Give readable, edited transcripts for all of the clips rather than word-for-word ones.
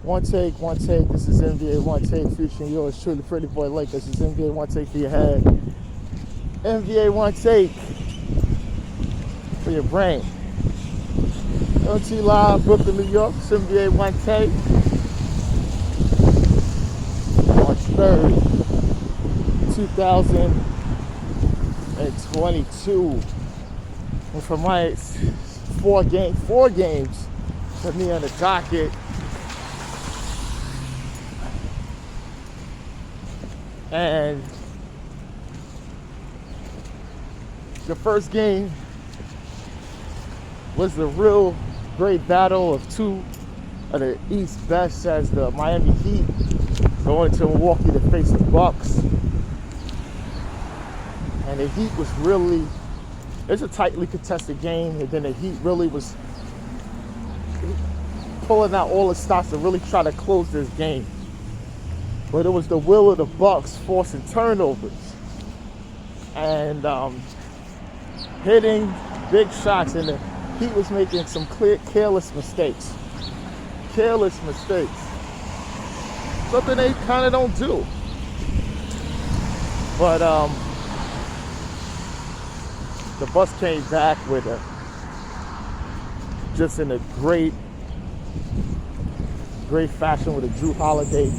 One take, one take. This is NBA One Take featuring yours truly, Pretty Boy Lake. This is NBA One Take for your head. NBA One Take for your brain. LT Live, Brooklyn, New York. It's NBA One Take. March 3rd, 2022. And for my four games for me on the docket. And the first game was the real great battle of two of the East best, as the Miami Heat going to Milwaukee to face the Bucks. And the Heat was really, it's a tightly contested game, and then the Heat really was pulling out all the stops to really try to close this game. But it was the will of the Bucks forcing turnovers and hitting big shots, and the Heat was making some careless mistakes. Something they kind of don't do. But the Bucks came back with just in a great fashion with a Drew Holiday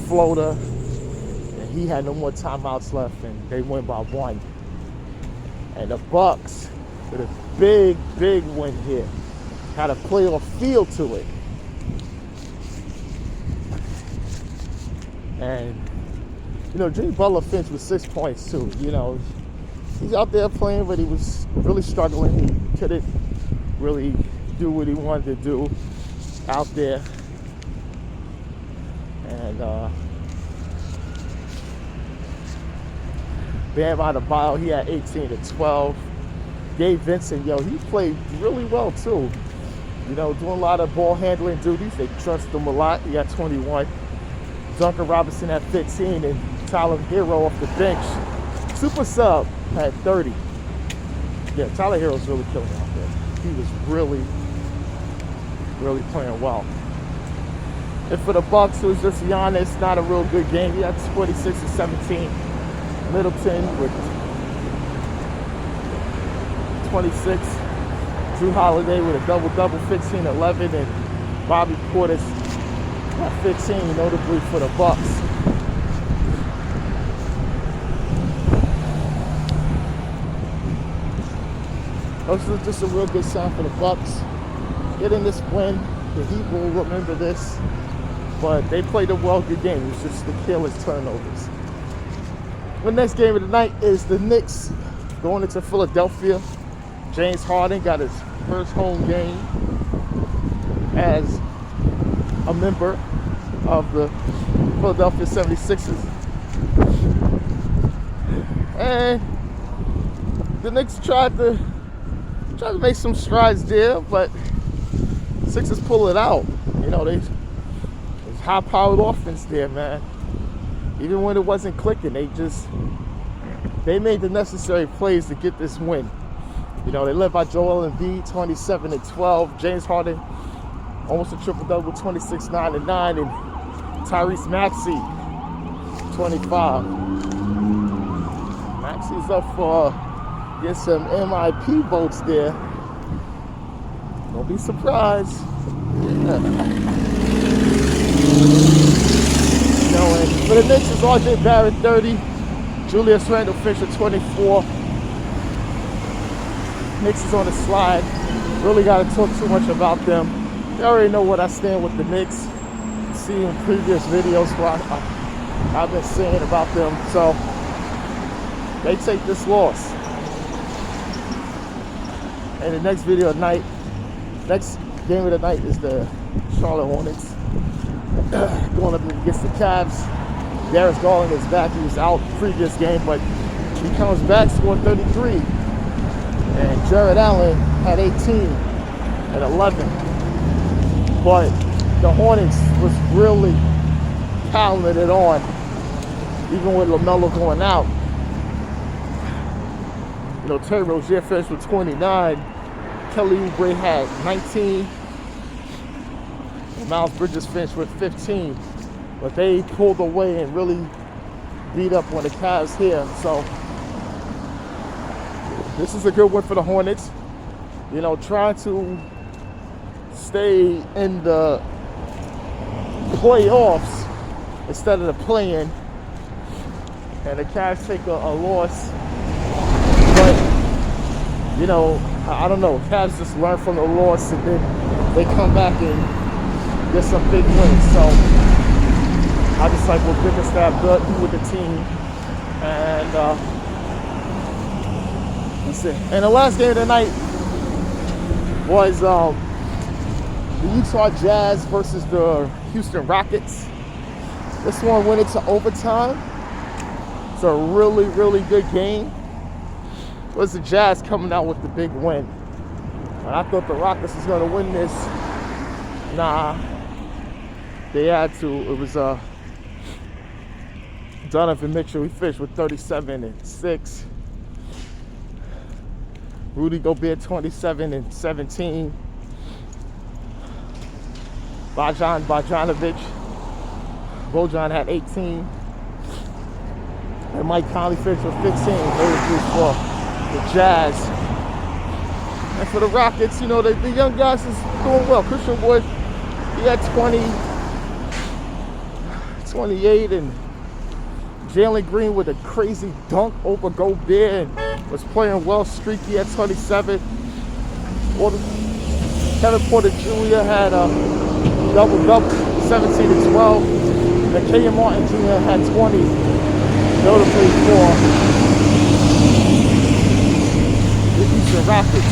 floater, and he had no more timeouts left, and they win by 1. And the Bucks, with a big win here, had a playoff feel to it. And Jimmy Butler finished with 6 points too. He's out there playing, but he was really struggling. He couldn't really do what he wanted to do out there. And Bam Adebayo, he had 18 to 12. Gabe Vincent, he played really well too. Doing a lot of ball handling duties. They trust him a lot. He had 21. Duncan Robinson had 15, and Tyler Hero off the bench, super sub, had 30. Yeah, Tyler Hero's really killing out there. He was really playing well. And for the Bucks, it was just Giannis, not a real good game. He had 26 and 17. Middleton with 26. Drew Holiday with a double-double, 15-11, and Bobby Portis at 15, notably for the Bucks. This is just a real good sign for the Bucks. Getting this win, the Heat will remember this, but they played a well-good game. It was just the careless turnovers. The next game of the night is the Knicks going into Philadelphia. James Harden got his first home game as a member of the Philadelphia 76ers. And the Knicks tried to make some strides there, but Sixers pull it out. There's high-powered offense there, man. Even when it wasn't clicking, they made the necessary plays to get this win. They led by Joel Embiid, 27 and 12. James Harden, almost a triple-double, 26, 9 and 9, and Tyrese Maxey, 25. Maxey's up for get some MIP votes there. Don't be surprised. Yeah. And for the Knicks is RJ Barrett, 30. Julius Randle Fisher, 24. Knicks is on the slide. Really got to talk too much about them. You already know what I stand with the Knicks. See in previous videos what I've been saying about them. So they take this loss. And the next video of night, next game of the night is the Charlotte Hornets going up against the Cavs. Darius Garland is back. He was out previous game, but he comes back, scored 33. And Jared Allen had 18 and 11. But the Hornets was really piling it on, even with LaMelo going out. Terry Rozier finished with 29. Kelly Oubre had 19. Miles Bridges finished with 15, but they pulled away and really beat up on the Cavs here. So this is a good one for the Hornets. You know, trying to stay in the playoffs instead of the play-in. And the Cavs take a loss. But, you know, I don't know. Cavs just learn from the loss and then they come back and get some big wins. So I just like what Bickerstaff good with the team. And that's it. And the last game of the night was the Utah Jazz versus the Houston Rockets. This one went into overtime. It's a really, really good game. It was the Jazz coming out with the big win. And I thought the Rockets was going to win this. Nah, they had to. It was Donovan Mitchell. He finished with 37 and 6. Rudy Gobert 27 and 17. Bojan had 18. And Mike Conley finished with 15. Those for the Jazz. And for the Rockets, you know, the young guys is doing well. Christian Wood, he had 20, 28, and Jalen Green with a crazy dunk over Gobert and was playing well. Streaky at 27. Kevin Porter Jr. had a double-double, 17 and 12. And K.M. Martin Jr. had 20, notably for the Houston Rockets.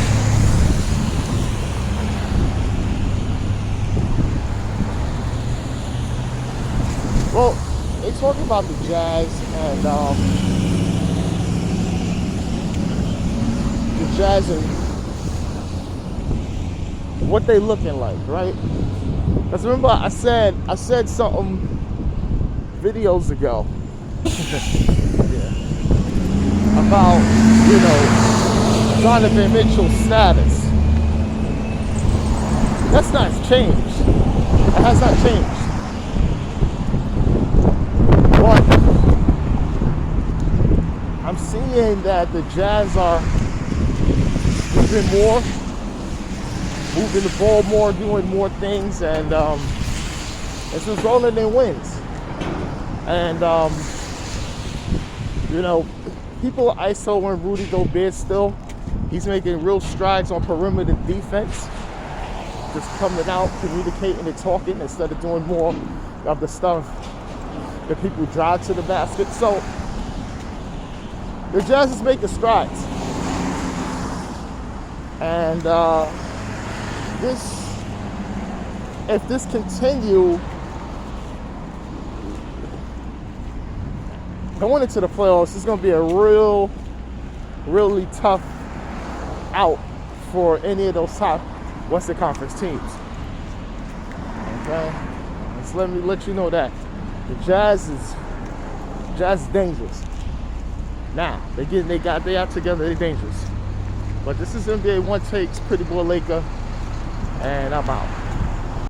Well, they talk about the Jazz and what they looking like, right? Because remember, I said something videos ago about, you know, Donovan Mitchell's status. That's not changed. It has not changed. But I'm seeing that the Jazz are moving the ball more, doing more things, and it's resulting in wins. And you know, people ISO-ing Rudy Gobert still. He's making real strides on perimeter defense. Just coming out, communicating and talking instead of doing more of the stuff that people drive to the basket. So the Jazz is making strides. And if this continue, going into the playoffs, it's going to be a really tough out for any of those top Western Conference teams. Okay, just let me let you know that the Jazz is dangerous. Now they out together. They're dangerous. But this is NBA Onetake's Pretty Boy Laker, and I'm out.